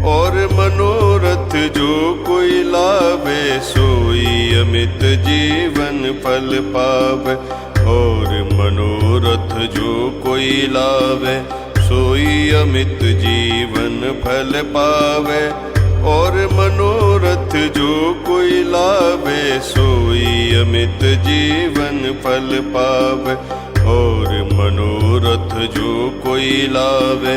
और मनोरथ जो कोई लावे सोई अमित जीवन फल पावे। और मनोरथ जो कोई लावे सोई अमित जीवन फल पावे। और मनोरथ जो कोई लावे सोई अमित जीवन फल पावे। और मनोरथ जो कोई लावे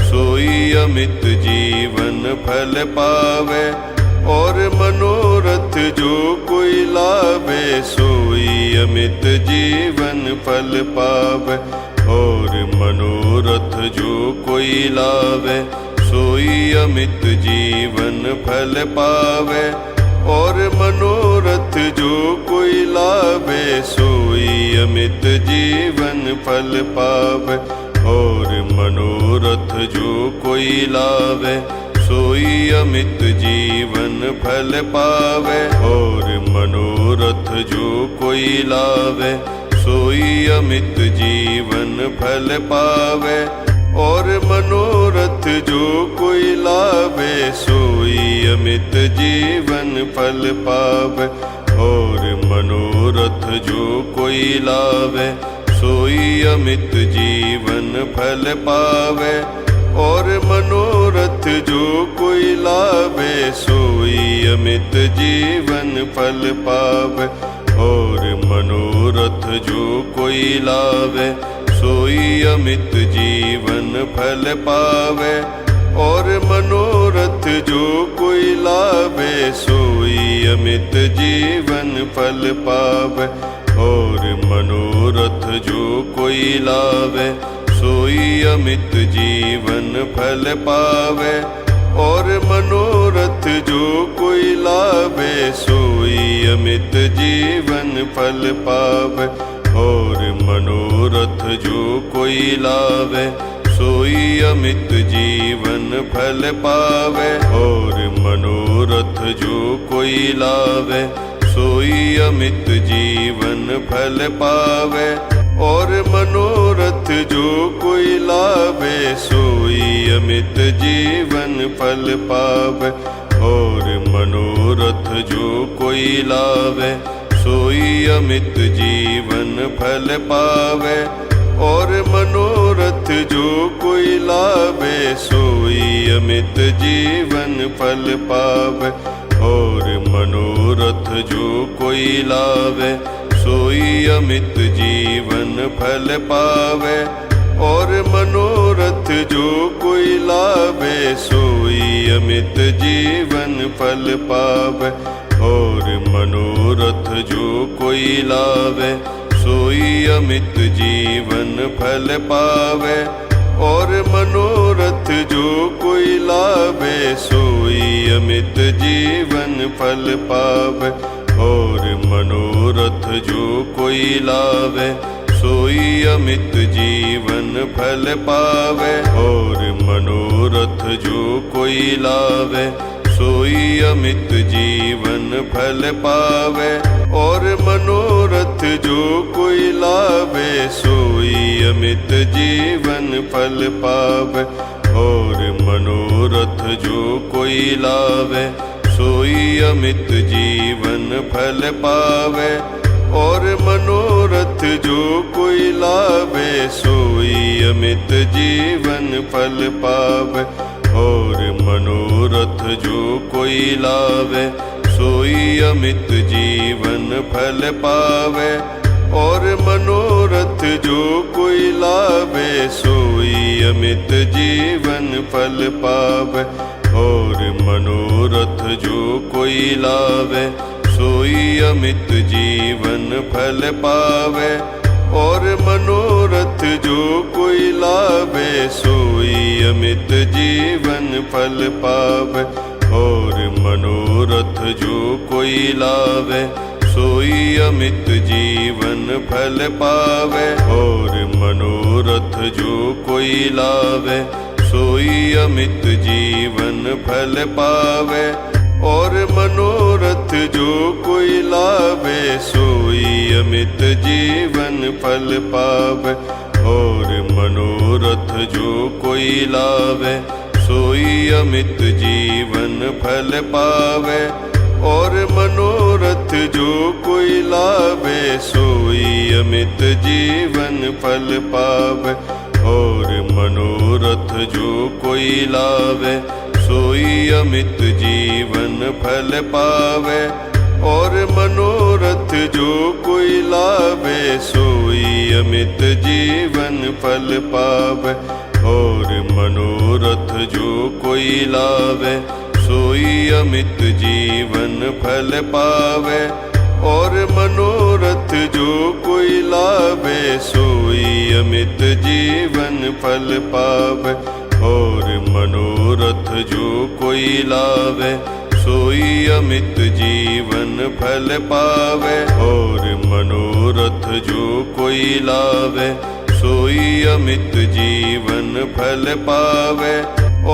सोई अमित जीवन फल पावे। और मनोरथ जो कोई लावे सोई अमित जीवन फल पावे। और मनोरथ जो कोई लावे सोई अमित जीवन फल पावे। और मनोरथ जो कोई लावे सोई अमित जीवन फल पावे। और मनोरथ जो कोई लावे सोई अमित जीवन फल पावे। और मनोरथ जो कोई लावे सोई अमित जीवन फल पावे। और मनोरथ जो कोई लावे सोई अमित जीवन फल पावे। और मनोरथ जो कोई लावे सोई अमित जीवन फल पावे। और मनोरथ जो कोई लावे सोई अमित जीवन फल पावे। और मनोरथ जो कोई लावे सोई अमित जीवन फल पावे। और मनोरथ जो कोई लावे सोई अमित जीवन फल पावे। और मनोरथ जो कोई लावे सोई अमित जीवन फल पावे। और मनोरथ जो कोई लावे सोई अमित जीवन फल पावे। और मनोरथ जो कोई लावे सोई अमित जीवन फल पावे। और मनोरथ जो कोई लावे सोई अमित जीवन फल पावे। और मनोरथ जो कोई लावे सोई अमित जीवन फल पावे। और मनोरथ जो कोई लावे सोई अमित जीवन फल पावे। और मनोरथ जो कोई लावे सोई अमित जीवन फल पावे। और मनोरथ जो कोई लावे सोई अमित जीवन फल पावे। और मनोरथ जो कोई लावे सोई अमित जीवन फल पावे। और मनोरथ जो कोई लावे सोई अमित जीवन फल पावे। और मनोरथ जो कोई लावे सोई अमित जीवन फल पावे। और मनोरथ जो कोई लावे सोई अमित जीवन फल पावे। और मनोरथ जो कोई लावे सोई अमित जीवन फल पावे। और मनोरथ जो कोई लावे सोई अमित जीवन फल पावे। और मनोरथ जो कोई लावे सोई अमित जीवन फल पावे। और मनोरथ जो कोई लावे सोई अमित जीवन फल पावे। और मनोरथ जो कोई लावे सोई अमित जीवन फल पावे। और मनोरथ जो कोई लावे सोई अमित जीवन फल पावे। और मनोरथ जो कोई लावे सोई अमित जीवन फल पावे। और मनोरथ जो कोई लावे सोई अमित जीवन फल पावे। और मनोरथ जो कोई लावे सोई अमित जीवन फल पावे। और मनोरथ जो कोई लावे सोई अमित जीवन फल पावे। और मनोरथ जो कोई लावे सोई अमित जीवन फल पावे। और मनोरथ जो कोई लावे सोई अमित जीवन फल पावे। और मनोरथ जो कोई लावे सोई अमित जीवन फल पावे। और मनोरथ जो कोई लावे सोई अमित जीवन फल पावे। और मनोरथ जो कोई लावे सोई अमित जीवन फल पावे। और मनोरथ जो कोई लावे सोई अमित जीवन फल पावे। और मनोरथ जो कोई लावे सोई अमित जीवन फल पावे। और मनोरथ जो कोई लावे सोई अमित जीवन फल पावे। और मनोरथ जो कोई लावे सोई अमित जीवन फल पावे।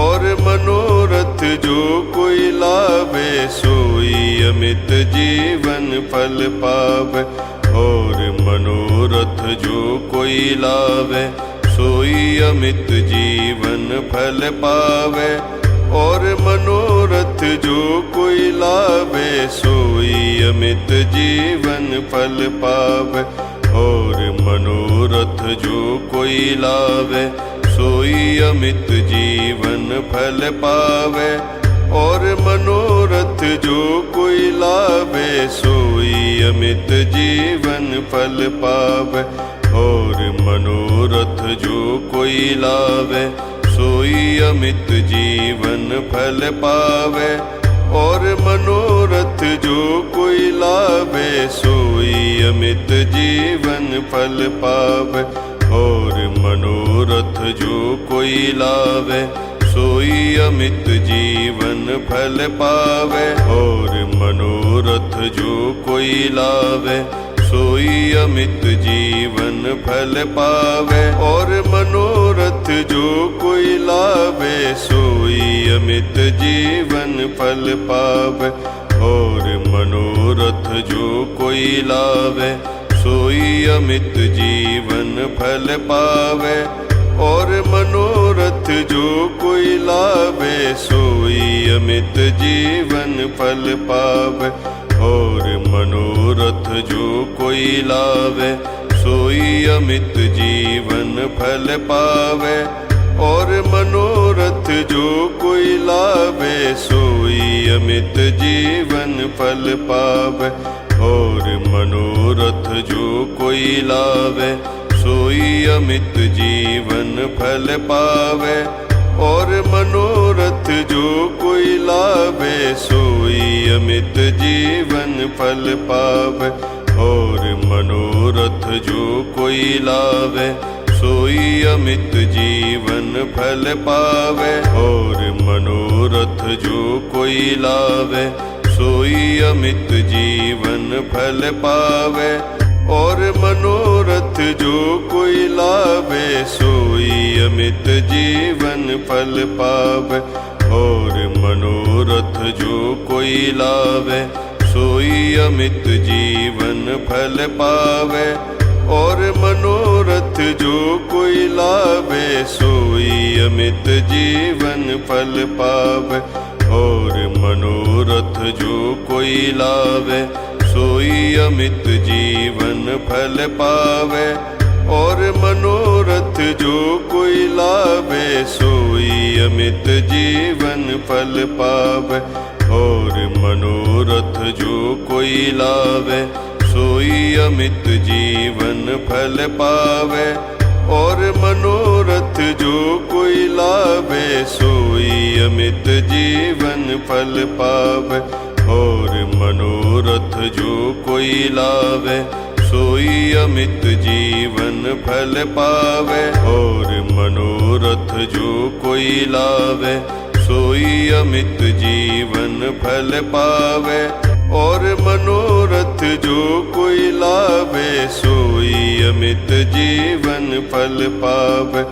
और मनोरथ जो कोई लावे सोई अमित जीवन फल पावे। और मनोरथ जो कोई लावे सोई अमित जीवन फल पावे। और मनोरथ जो कोई लावे सोई अमित जीवन फल पावे। और मनोरथ जो कोई लावे सोई अमित जीवन फल पावे। और मनोरथ जो कोई लावे सोई अमित जीवन फल पावे। और मनोरथ जो कोई लावे सोई अमित जीवन फल पावे। और मनोरथ जो कोई लावे सोई अमित जीवन फल पावे। और मनोरथ जो कोई लावे सोई अमित जीवन फल पावे। और मनोरथ जो कोई लावे सोई अमित जीवन फल पावे। और मनोरथ जो कोई लावे सोई अमित जीवन फल पावे। और मनोरथ जो कोई लावे सोई अमित जीवन फल पावे। और मनोरथ जो कोई लावे सोई अमित जीवन फल पावे। और मनोरथ जो कोई लावे सोई अमित जीवन फल पावे। और मनोरथ जो कोई लावे सोई अमित जीवन फल पावे। और मनोरथ जो कोई लावे सोई अमित जीवन फल पावे। और मनोरथ जो कोई लावे सोई अमित जीवन फल पावे। और मनोरथ जो कोई लावे सोई अमित जीवन फल पावे। और मनोरथ जो कोई लावे सोई अमित जीवन फल पावे। और मनोरथ जो कोई लावे सोई अमित जीवन फल पावे। और मनोरथ जो कोई लावे सोई अमित जीवन फल पावे। और मनोरथ जो कोई लावे सोई अमित जीवन फल पावे। और मनोरथ जो कोई लावे सोई अमित जीवन फल पावे। और मनोरथ जो कोई लावे सोई अमित जीवन फल पावे। और मनोरथ जो कोई लावे सोई अमित जीवन फल पावे। और मनोरथ जो कोई लावे सोई अमित जीवन फल पावे। और मनोरथ जो कोई लावे सोई अमित जीवन फल पावे। और मनोरथ जो कोई लावे सोई अमित जीवन फल पावे। और मनोरथ जो कोई लावे सोई अमित जीवन फल पावे।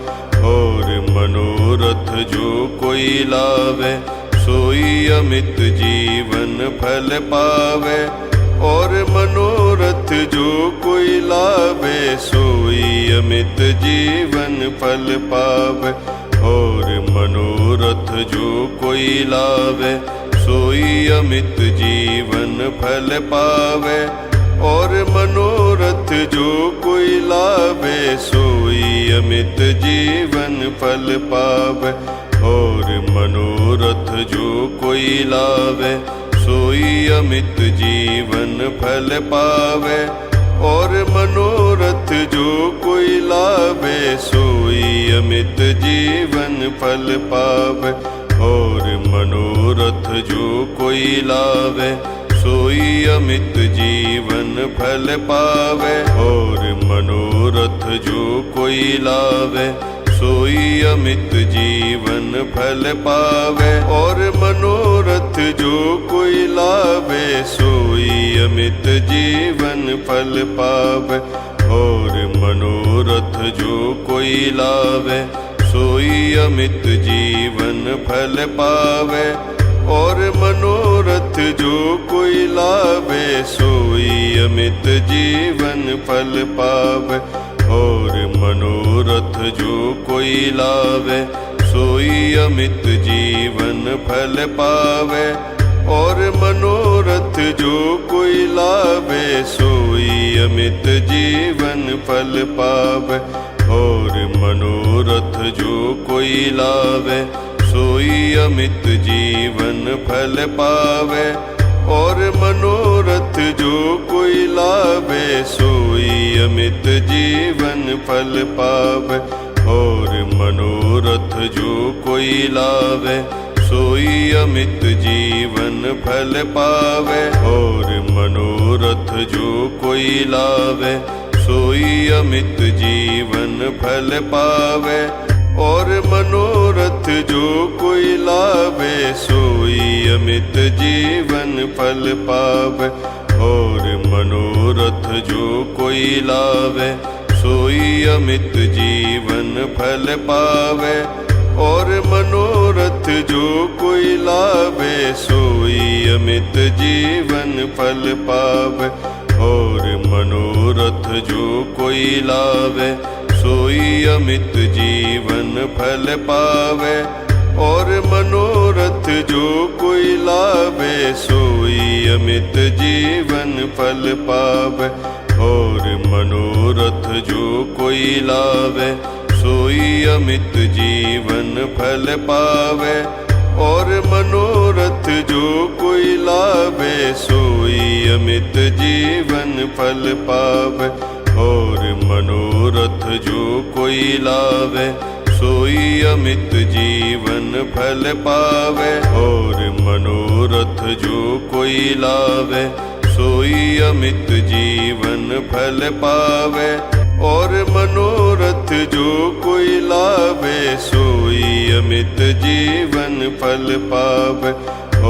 और मनोरथ जो कोई लावे सोई अमित जीवन फल पावे। और मनोरथ जो कोई लावे सोई अमित जीवन फल पावे। और मनोरथ जो कोई लावे सोई अमित जीवन फल पावे। और मनोरथ जो कोई लावे सोई अमित जीवन फल पावे। और मनोरथ जो कोई लावे सोई अमित जीवन फल पावे। और मनोरथ जो कोई लावे सोई अमित जीवन फल पावे। और मनोरथ जो कोई लावे सोई अमित जीवन फल पावे। और मनोरथ जो कोई लावे सोई अमित जीवन फल पावे। और मनोरथ जो कोई लावे सोई अमित जीवन फल पावे। और मनोरथ जो कोई लावे सोई अमित जीवन फल पावे। और मनोरथ जो कोई लावे सोई अमित जीवन फल पावे। और मनोरथ जो कोई लावे सोई अमित जीवन फल पावे। और मनोरथ जो कोई लावे सोई अमित जीवन फल पावे। और मनोरथ जो कोई लावे सोई अमित जीवन फल पावे। और मनोरथ जो कोई लावे सोई अमित जीवन फल पावे। और मनोरथ जो कोई लावे सोई अमित जीवन फल पावे। और मनोरथ जो कोई लावे सोई अमित जीवन फल पावे। और मनोरथ जो कोई लावे सोई अमित जीवन फल पावे। और मनोरथ जो कोई लावे सोई अमित जीवन फल पावे। और मनोरथ जो कोई लावे सोई अमित जीवन फल पावे। और मनोरथ जो कोई लावे सोई अमित जीवन फल पावे। और मनोरथ जो कोई लावे सोई अमित जीवन फल पावे। और मनोरथ जो कोई लावे सोई अमित जीवन फल पावे। और मनोरथ जो कोई लावे सोई अमित जीवन फल पावे। और मनोरथ जो कोई लावे सोई अमित जीवन फल पावे। और मनोरथ जो कोई लावे सोई अमित जीवन फल पावे। और मनोरथ जो कोई लावे सोई अमित जीवन फल पावे।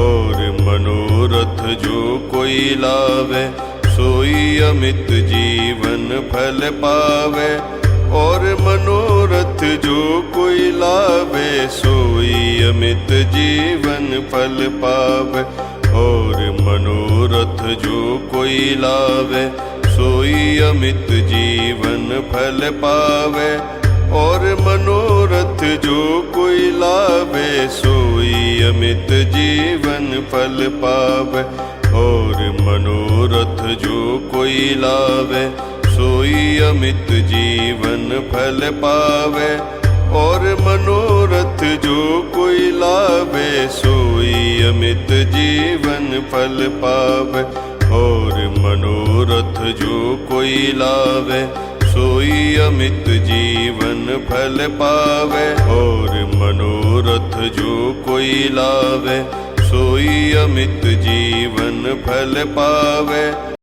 और मनोरथ जो कोई लावे सोई अमित जीवन फल पावे। और मनोरथ जो कोई लावे सोई अमित जीवन फल पावे। और मनोरथ जो कोई लावे सोई अमित जीवन फल पावे। और मनोरथ जो कोई लावे सोई अमित जीवन फल पावे। और मनोरथ जो कोई लावे सोई अमित जीवन फल पावे। और मनोरथ जो कोई लावे सोई अमित जीवन फल पावे। और मनोरथ जो कोई लावे सोई अमित जीवन फल पावे। और मनोरथ जो कोई लावे सोई अमित जीवन फल पावे।